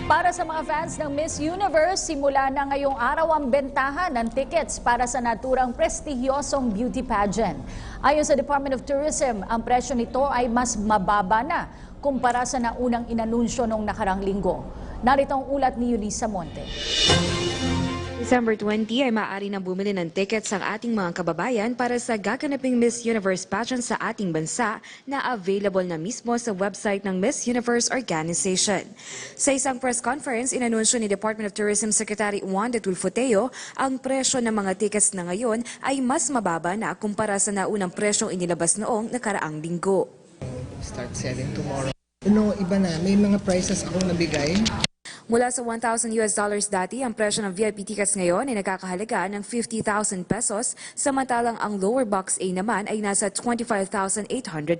Para sa mga fans ng Miss Universe, simula na ngayong araw ang bentahan ng tickets para sa naturang prestihiyosong beauty pageant. Ayon sa Department of Tourism, ang presyo nito ay mas mababa na kumpara sa naunang inanunsyo noong nakarang linggo. Narito ang ulat ni Eunice Monte. December 20 ay maaari nang bumili ng tickets ang ating mga kababayan para sa gaganaping Miss Universe pageant sa ating bansa na available na mismo sa website ng Miss Universe Organization. Sa isang press conference, inanunsyo ni Department of Tourism Secretary Wanda Tulfo-Teo ang presyo ng mga tickets na ngayon ay mas mababa na kumpara sa naunang presyong inilabas noong nakaraang linggo. Start selling tomorrow. Iba na. May mga prices akong nabigay. Mula sa $1,000 dati, ang presyo ng VIP tickets ngayon ay nagkakahalaga ng 50,000 pesos, samantalang ang lower box A naman ay nasa 25,800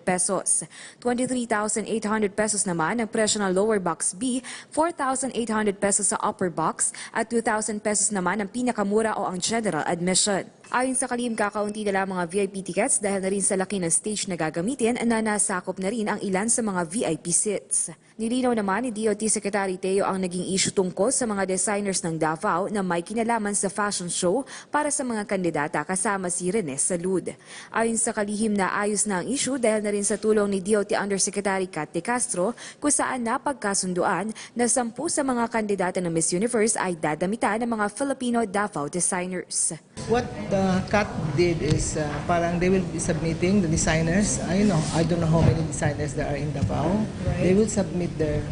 pesos. 23,800 pesos naman ang presyo ng lower box B, 4,800 pesos sa upper box, at 2,000 pesos naman ang pinakamura o ang general admission. Ayon sa kalihim, kakaunti na lang mga VIP tickets dahil na rin sa laki ng stage na gagamitin na nasakop na rin ang ilan sa mga VIP seats. Nilinaw naman ni DOT Secretary Teo ang naging issue tungkol sa mga designers ng Davao na may kinalaman sa fashion show para sa mga kandidata kasama si Rene Salud. Ayon sa kalihim, na ayos na ang issue dahil na rin sa tulong ni DOT Undersecretary Kat De Castro kung saan napagkasunduan na 10 sa mga kandidata ng Miss Universe ay dadamitan ng mga Filipino Davao designers. What the CAT did is parang they will be submitting the designers. I don't know how many designers there are in Davao. Right. They will submit their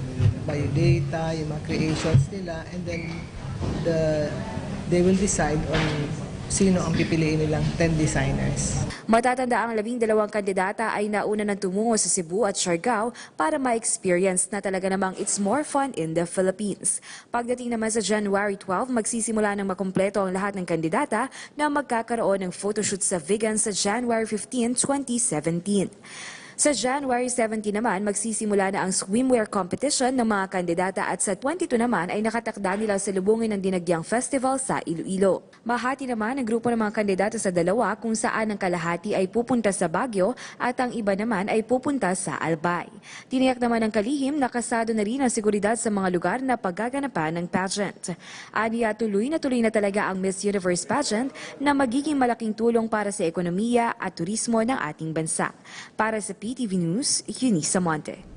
biodata, yung mga creations nila, and then they will decide on sino ang pipiliin nilang 10 designers. Matatanda ang 12 kandidata ay nauna nang tumungo sa Cebu at Siargao para ma-experience na talaga namang it's more fun in the Philippines. Pagdating naman sa January 12, magsisimula ng makumpleto ang lahat ng kandidata na magkakaroon ng photoshoot sa Vigan sa January 15, 2017. Sa January 17 naman, magsisimula na ang swimwear competition ng mga kandidata at sa 22 naman ay nakatakda nilang salubungin ang Dinagyang Festival sa Iloilo. Mahati naman ang grupo ng mga kandidata sa dalawa kung saan ang kalahati ay pupunta sa Baguio at ang iba naman ay pupunta sa Albay. Tiniyak naman ng kalihim na kasado na rin ang seguridad sa mga lugar na paggaganapan ng pageant. Aniya, tuloy na talaga ang Miss Universe pageant na magiging malaking tulong para sa ekonomiya at turismo ng ating bansa. Para sa PTV News, Eunice Monte.